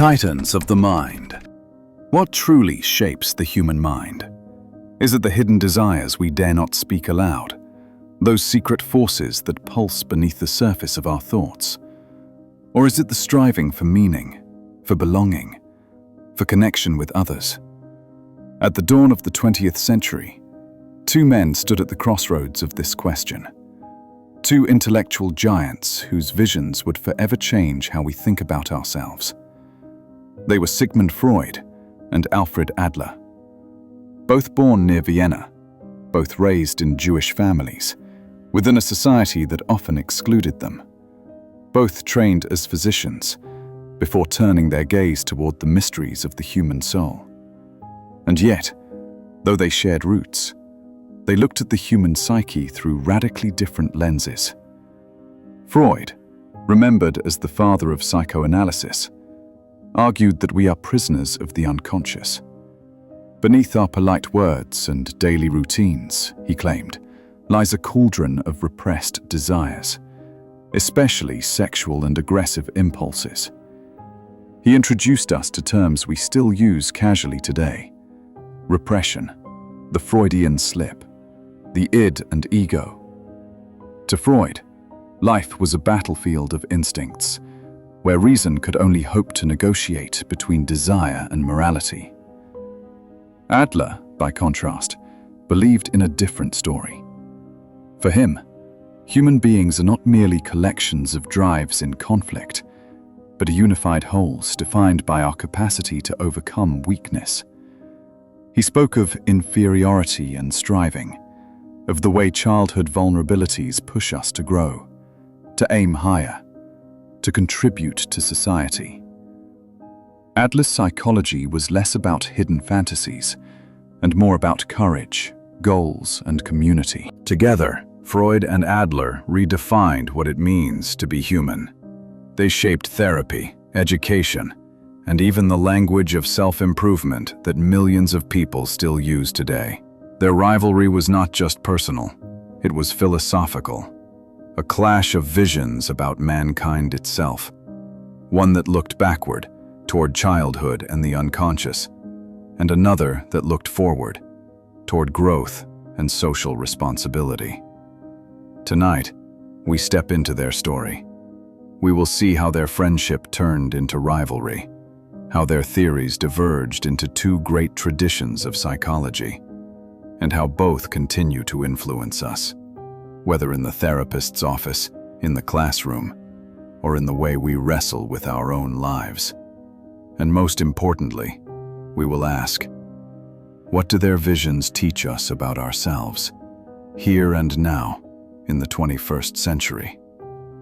Titans of the mind. What truly shapes the human mind? Is it the hidden desires we dare not speak aloud? Those secret forces that pulse beneath the surface of our thoughts? Or is it the striving for meaning, for belonging, for connection with others? At the dawn of the 20th century, two men stood at the crossroads of this question. Two intellectual giants whose visions would forever change how we think about ourselves. They were Sigmund Freud and Alfred Adler. Both born near Vienna, both raised in Jewish families, within a society that often excluded them. Both trained as physicians, before turning their gaze toward the mysteries of the human soul. And yet, though they shared roots, they looked at the human psyche through radically different lenses. Freud, remembered as the father of psychoanalysis, argued that we are prisoners of the unconscious. Beneath our polite words and daily routines, he claimed, lies a cauldron of repressed desires, especially sexual and aggressive impulses. He introduced us to terms we still use casually today: repression, the Freudian slip, the id and ego. To Freud, life was a battlefield of instincts, where reason could only hope to negotiate between desire and morality. Adler, by contrast, believed in a different story. For him, human beings are not merely collections of drives in conflict, but unified wholes defined by our capacity to overcome weakness. He spoke of inferiority and striving, of the way childhood vulnerabilities push us to grow, to aim higher, to contribute to society. Adler's psychology was less about hidden fantasies and more about courage, goals, and community. Together, Freud and Adler redefined what it means to be human. They shaped therapy, education, and even the language of self-improvement that millions of people still use today. Their rivalry was not just personal, it was philosophical. A clash of visions about mankind itself. One that looked backward, toward childhood and the unconscious, and another that looked forward, toward growth and social responsibility. Tonight, we step into their story. We will see how their friendship turned into rivalry, how their theories diverged into two great traditions of psychology, and how both continue to influence us, whether in the therapist's office, in the classroom, or in the way we wrestle with our own lives. And most importantly, we will ask, what do their visions teach us about ourselves, here and now, in the 21st century?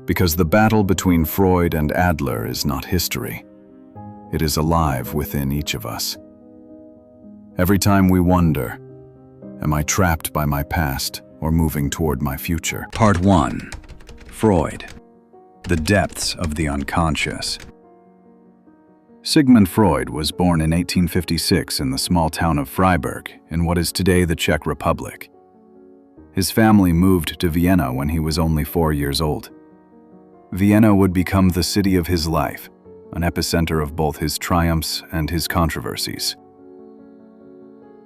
Because the battle between Freud and Adler is not history. It is alive within each of us. Every time we wonder, am I trapped by my past or moving toward my future? Part 1. Freud. The depths of the unconscious. Sigmund Freud was born in 1856 in the small town of Freiburg, in what is today the Czech Republic. His family moved to Vienna when he was only 4 years old. Vienna would become the city of his life, an epicenter of both his triumphs and his controversies.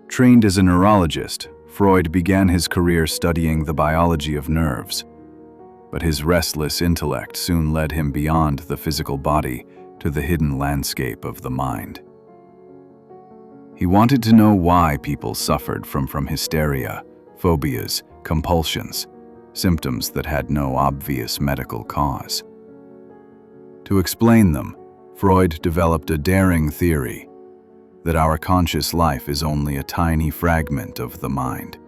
Trained as a neurologist, Freud began his career studying the biology of nerves, but his restless intellect soon led him beyond the physical body to the hidden landscape of the mind. He wanted to know why people suffered from hysteria, phobias, compulsions, symptoms that had no obvious medical cause. To explain them, Freud developed a daring theory that our conscious life is only a tiny fragment of the mind.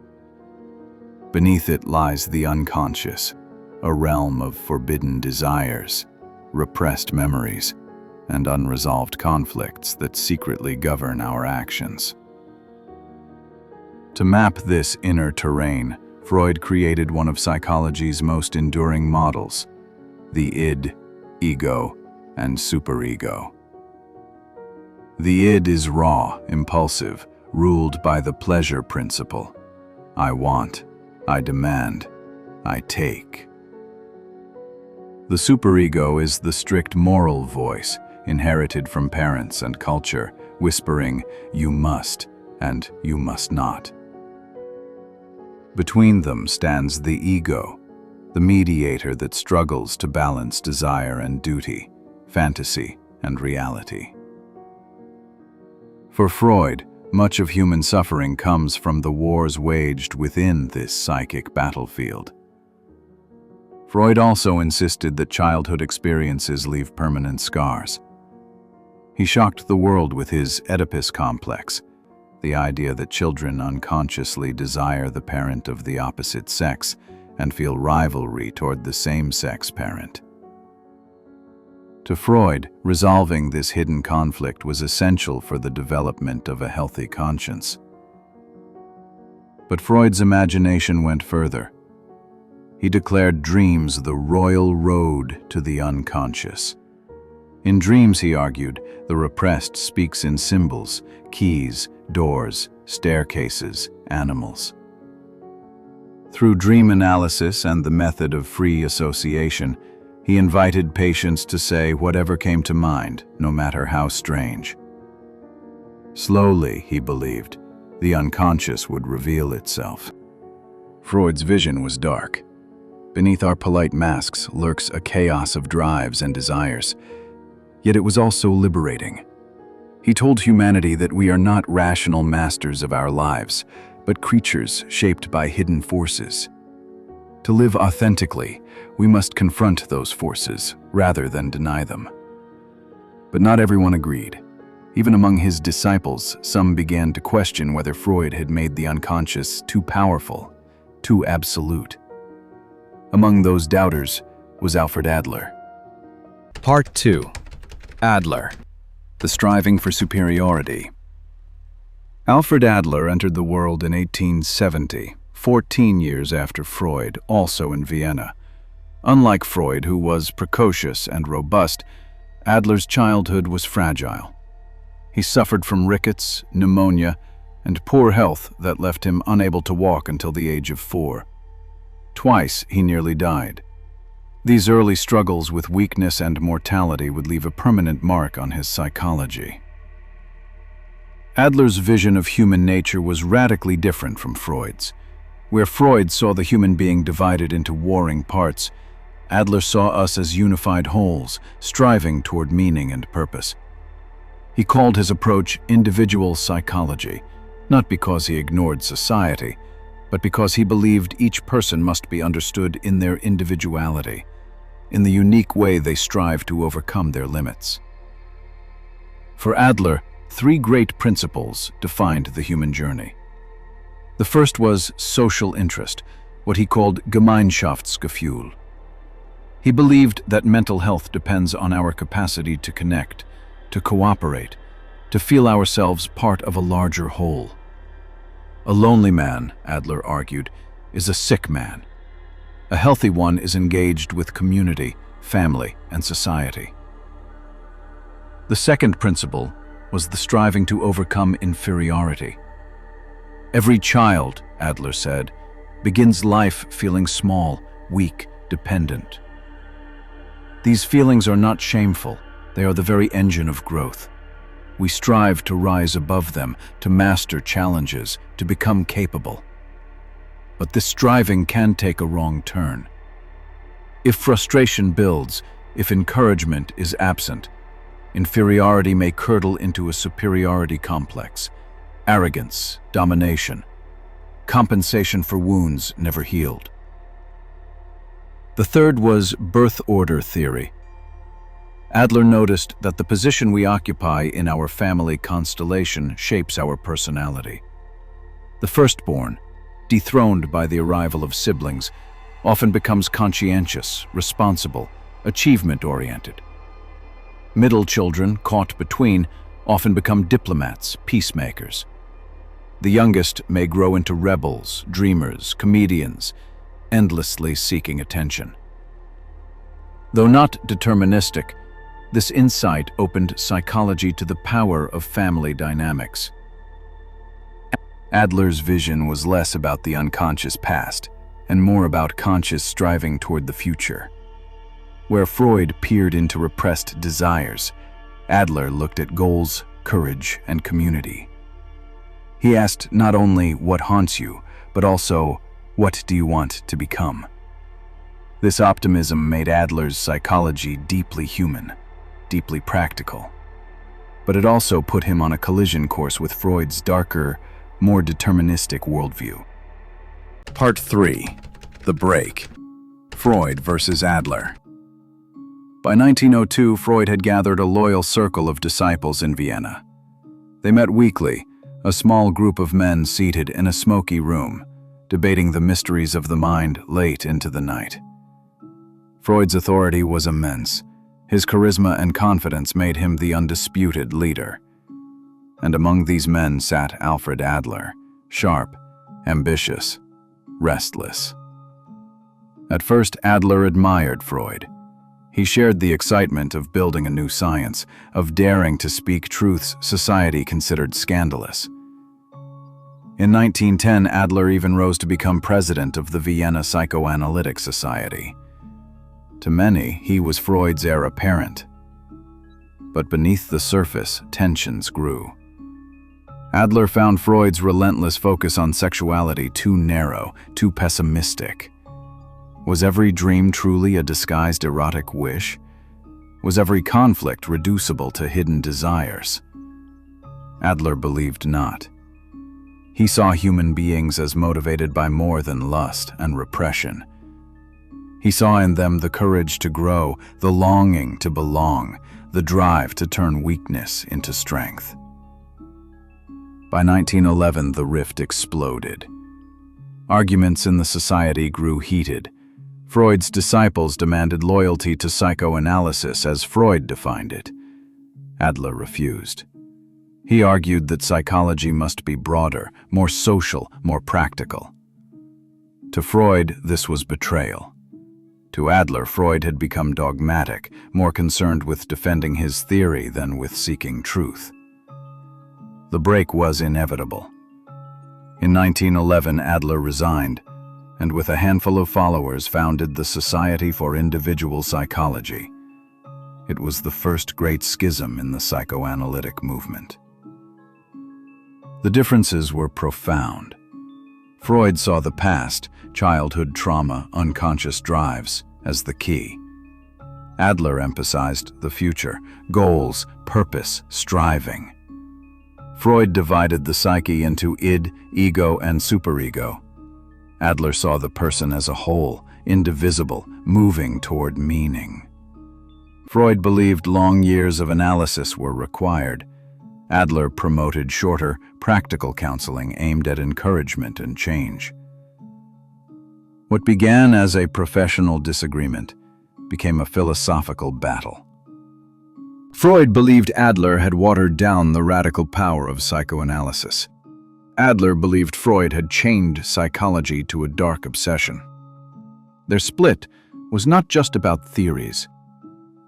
Beneath it lies the unconscious, a realm of forbidden desires, repressed memories, and unresolved conflicts that secretly govern our actions. To map this inner terrain, Freud created one of psychology's most enduring models, the id, ego, and superego. The id is raw, impulsive, ruled by the pleasure principle. I want, I demand, I take. The superego is the strict moral voice, inherited from parents and culture, whispering, "You must," and "You must not." Between them stands the ego, the mediator that struggles to balance desire and duty, fantasy and reality. For Freud, much of human suffering comes from the wars waged within this psychic battlefield. Freud also insisted that childhood experiences leave permanent scars. He shocked the world with his Oedipus complex, the idea that children unconsciously desire the parent of the opposite sex and feel rivalry toward the same-sex parent. To Freud, resolving this hidden conflict was essential for the development of a healthy conscience. But Freud's imagination went further. He declared dreams the royal road to the unconscious. In dreams, he argued, the repressed speaks in symbols, keys, doors, staircases, animals. Through dream analysis and the method of free association, he invited patients to say whatever came to mind, no matter how strange. Slowly, he believed, the unconscious would reveal itself. Freud's vision was dark. Beneath our polite masks lurks a chaos of drives and desires. Yet it was also liberating. He told humanity that we are not rational masters of our lives, but creatures shaped by hidden forces. To live authentically, we must confront those forces rather than deny them. But not everyone agreed. Even among his disciples, some began to question whether Freud had made the unconscious too powerful, too absolute. Among those doubters was Alfred Adler. Part 2. Adler. The striving for superiority. Alfred Adler entered the world in 1870, 14 years after Freud, also in Vienna. Unlike Freud, who was precocious and robust, Adler's childhood was fragile. He suffered from rickets, pneumonia, and poor health that left him unable to walk until the age of 4. Twice he nearly died. These early struggles with weakness and mortality would leave a permanent mark on his psychology. Adler's vision of human nature was radically different from Freud's. Where Freud saw the human being divided into warring parts, Adler saw us as unified wholes, striving toward meaning and purpose. He called his approach individual psychology, not because he ignored society, but because he believed each person must be understood in their individuality, in the unique way they strive to overcome their limits. For Adler, 3 great principles defined the human journey. The first was social interest, what he called Gemeinschaftsgefühl. He believed that mental health depends on our capacity to connect, to cooperate, to feel ourselves part of a larger whole. A lonely man, Adler argued, is a sick man. A healthy one is engaged with community, family, and society. The second principle was the striving to overcome inferiority. Every child, Adler said, begins life feeling small, weak, dependent. These feelings are not shameful, they are the very engine of growth. We strive to rise above them, to master challenges, to become capable. But this striving can take a wrong turn. If frustration builds, if encouragement is absent, inferiority may curdle into a superiority complex, arrogance, domination, compensation for wounds never healed. The third was birth order theory. Adler noticed that the position we occupy in our family constellation shapes our personality. The firstborn, dethroned by the arrival of siblings, often becomes conscientious, responsible, achievement-oriented. Middle children, caught between, often become diplomats, peacemakers. The youngest may grow into rebels, dreamers, comedians, endlessly seeking attention. Though not deterministic, this insight opened psychology to the power of family dynamics. Adler's vision was less about the unconscious past and more about conscious striving toward the future. Where Freud peered into repressed desires, Adler looked at goals, courage, and community. He asked not only what haunts you, but also, what do you want to become? This optimism made Adler's psychology deeply human, deeply practical. But it also put him on a collision course with Freud's darker, more deterministic worldview. Part 3. The Break. Freud versus Adler. By 1902, Freud had gathered a loyal circle of disciples in Vienna. They met weekly, a small group of men seated in a smoky room, debating the mysteries of the mind late into the night. Freud's authority was immense. His charisma and confidence made him the undisputed leader. And among these men sat Alfred Adler, sharp, ambitious, restless. At first, Adler admired Freud. He shared the excitement of building a new science, of daring to speak truths society considered scandalous. In 1910, Adler even rose to become president of the Vienna Psychoanalytic Society. To many, he was Freud's heir apparent. But beneath the surface, tensions grew. Adler found Freud's relentless focus on sexuality too narrow, too pessimistic. Was every dream truly a disguised erotic wish? Was every conflict reducible to hidden desires? Adler believed not. He saw human beings as motivated by more than lust and repression. He saw in them the courage to grow, the longing to belong, the drive to turn weakness into strength. By 1911, the rift exploded. Arguments in the society grew heated. Freud's disciples demanded loyalty to psychoanalysis as Freud defined it. Adler refused. He argued that psychology must be broader, more social, more practical. To Freud, this was betrayal. To Adler, Freud had become dogmatic, more concerned with defending his theory than with seeking truth. The break was inevitable. In 1911, Adler resigned, and with a handful of followers founded the Society for Individual Psychology. It was the first great schism in the psychoanalytic movement. The differences were profound. Freud saw the past, childhood trauma, unconscious drives, as the key. Adler emphasized the future, goals, purpose, striving. Freud divided the psyche into id, ego, and superego. Adler saw the person as a whole, indivisible, moving toward meaning. Freud believed long years of analysis were required. Adler promoted shorter, practical counseling aimed at encouragement and change. What began as a professional disagreement became a philosophical battle. Freud believed Adler had watered down the radical power of psychoanalysis. Adler believed Freud had chained psychology to a dark obsession. Their split was not just about theories.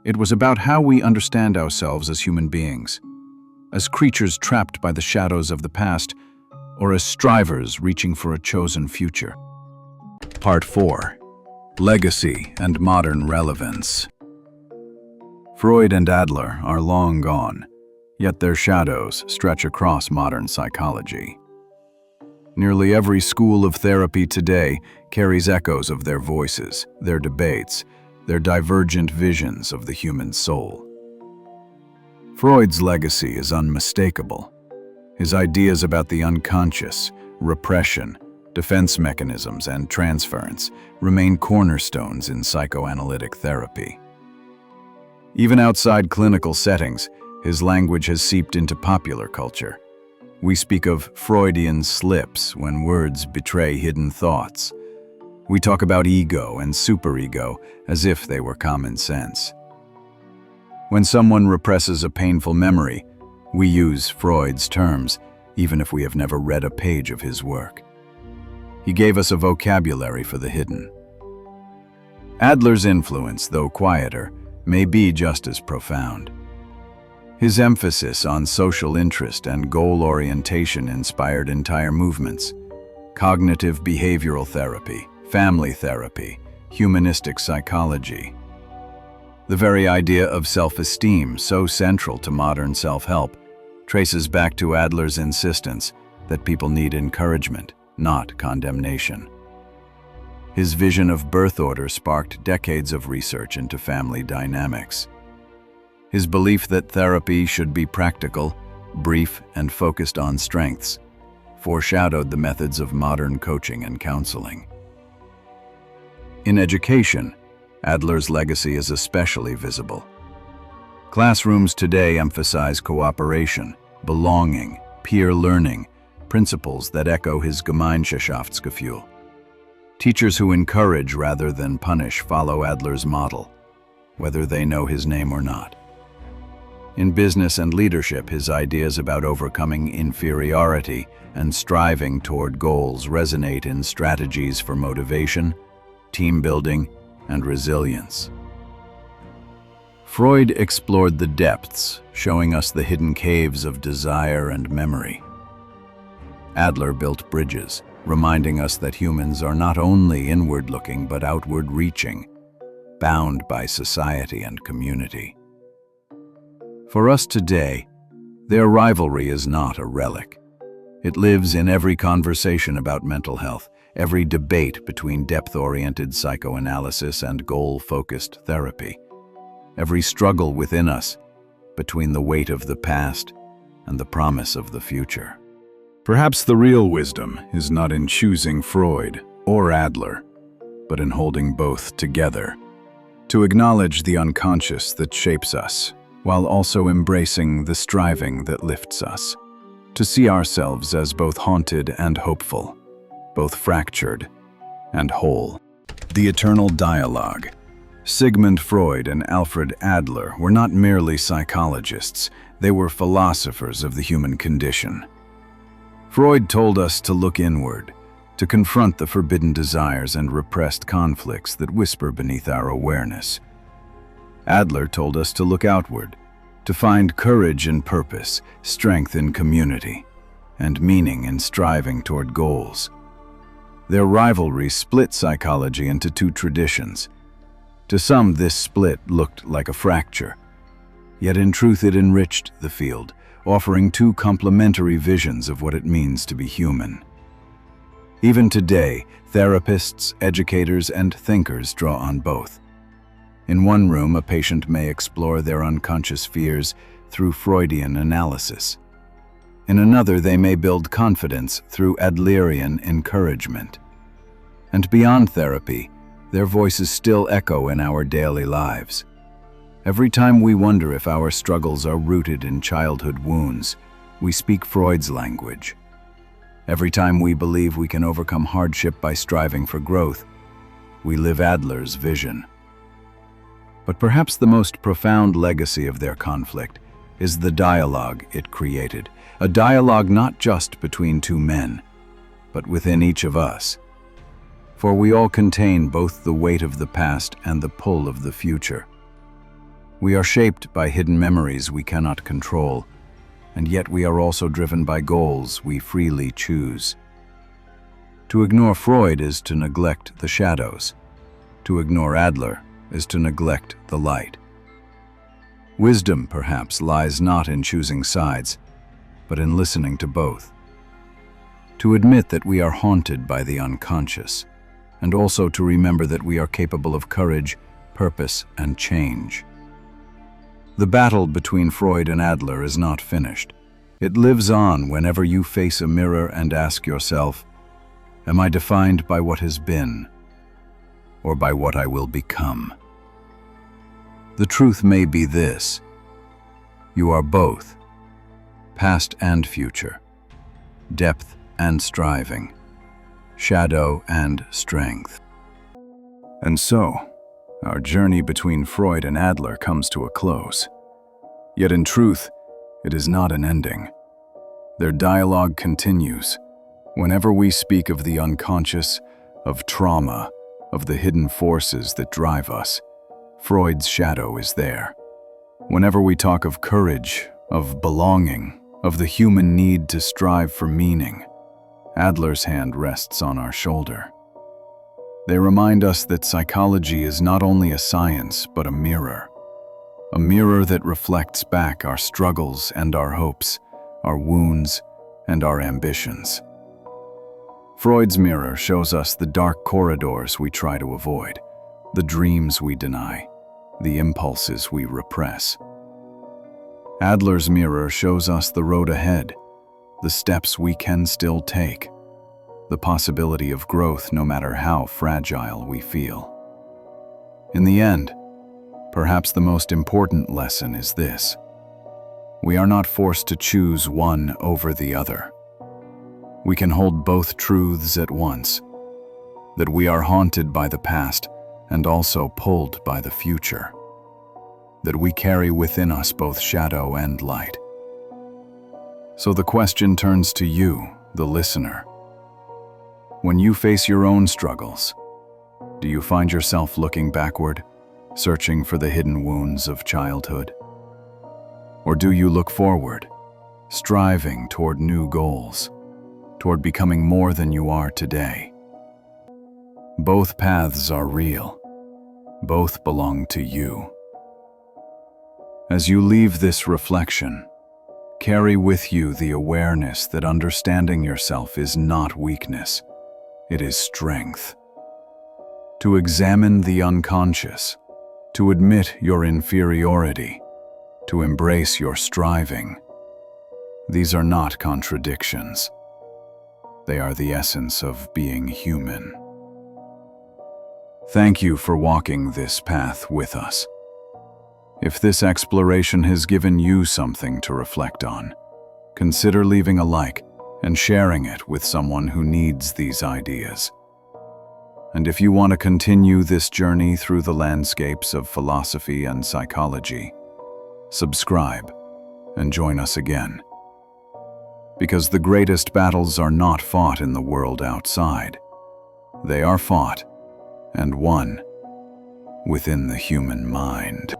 It was about how we understand ourselves as human beings, as creatures trapped by the shadows of the past, or as strivers reaching for a chosen future. Part 4. Legacy and Modern Relevance. Freud and Adler are long gone, yet their shadows stretch across modern psychology. Nearly every school of therapy today carries echoes of their voices, their debates, their divergent visions of the human soul. Freud's legacy is unmistakable. His ideas about the unconscious, repression, defense mechanisms, and transference remain cornerstones in psychoanalytic therapy. Even outside clinical settings, his language has seeped into popular culture. We speak of Freudian slips when words betray hidden thoughts. We talk about ego and superego as if they were common sense. When someone represses a painful memory, we use Freud's terms, even if we have never read a page of his work. He gave us a vocabulary for the hidden. Adler's influence, though quieter, may be just as profound. His emphasis on social interest and goal orientation inspired entire movements: cognitive behavioral therapy, family therapy, humanistic psychology. The very idea of self-esteem, so central to modern self-help, traces back to Adler's insistence that people need encouragement, not condemnation. His vision of birth order sparked decades of research into family dynamics. His belief that therapy should be practical, brief, and focused on strengths foreshadowed the methods of modern coaching and counseling. In education, Adler's legacy is especially visible. Classrooms today emphasize cooperation, belonging, peer learning, principles that echo his Gemeinschaftsgefühl. Teachers who encourage rather than punish follow Adler's model, whether they know his name or not. In business and leadership, his ideas about overcoming inferiority and striving toward goals resonate in strategies for motivation, team building, and resilience. Freud explored the depths, showing us the hidden caves of desire and memory. Adler built bridges, reminding us that humans are not only inward-looking but outward-reaching, bound by society and community. For us today, their rivalry is not a relic. It lives in every conversation about mental health, every debate between depth-oriented psychoanalysis and goal-focused therapy, every struggle within us between the weight of the past and the promise of the future. Perhaps the real wisdom is not in choosing Freud or Adler, but in holding both together, to acknowledge the unconscious that shapes us, while also embracing the striving that lifts us, to see ourselves as both haunted and hopeful, both fractured and whole. The eternal dialogue. Sigmund Freud and Alfred Adler were not merely psychologists, they were philosophers of the human condition. Freud told us to look inward, to confront the forbidden desires and repressed conflicts that whisper beneath our awareness. Adler told us to look outward, to find courage in purpose, strength in community, and meaning in striving toward goals. Their rivalry split psychology into two traditions. To some, this split looked like a fracture, yet in truth it enriched the field, offering two complementary visions of what it means to be human. Even today, therapists, educators, and thinkers draw on both. In one room, a patient may explore their unconscious fears through Freudian analysis. In another, they may build confidence through Adlerian encouragement. And beyond therapy, their voices still echo in our daily lives. Every time we wonder if our struggles are rooted in childhood wounds, we speak Freud's language. Every time we believe we can overcome hardship by striving for growth, we live Adler's vision. But perhaps the most profound legacy of their conflict is the dialogue it created, a dialogue not just between two men, but within each of us. For we all contain both the weight of the past and the pull of the future. We are shaped by hidden memories we cannot control, and yet we are also driven by goals we freely choose. To ignore Freud is to neglect the shadows. To ignore Adler is to neglect the light. Wisdom, perhaps, lies not in choosing sides, but in listening to both. To admit that we are haunted by the unconscious, and also to remember that we are capable of courage, purpose, and change. The battle between Freud and Adler is not finished. It lives on whenever you face a mirror and ask yourself, am I defined by what has been, or by what I will become? The truth may be this: you are both, past and future, depth and striving, shadow and strength. And so, our journey between Freud and Adler comes to a close. Yet in truth, it is not an ending. Their dialogue continues. Whenever we speak of the unconscious, of trauma, of the hidden forces that drive us, Freud's shadow is there. Whenever we talk of courage, of belonging, of the human need to strive for meaning, Adler's hand rests on our shoulder. They remind us that psychology is not only a science, but a mirror, a mirror that reflects back our struggles and our hopes, our wounds and our ambitions. Freud's mirror shows us the dark corridors we try to avoid, the dreams we deny, the impulses we repress. Adler's mirror shows us the road ahead, the steps we can still take, the possibility of growth no matter how fragile we feel. In the end, perhaps the most important lesson is this: we are not forced to choose one over the other. We can hold both truths at once, that we are haunted by the past and also pulled by the future, that we carry within us both shadow and light. So the question turns to you, the listener. When you face your own struggles, do you find yourself looking backward, searching for the hidden wounds of childhood? Or do you look forward, striving toward new goals, toward becoming more than you are today? Both paths are real. Both belong to you. As you leave this reflection, carry with you the awareness that understanding yourself is not weakness, it is strength. To examine the unconscious, to admit your inferiority, to embrace your striving, these are not contradictions. They are the essence of being human. Thank you for walking this path with us. If this exploration has given you something to reflect on, consider leaving a like and sharing it with someone who needs these ideas. And if you want to continue this journey through the landscapes of philosophy and psychology, subscribe and join us again. Because the greatest battles are not fought in the world outside. They are fought and won within the human mind.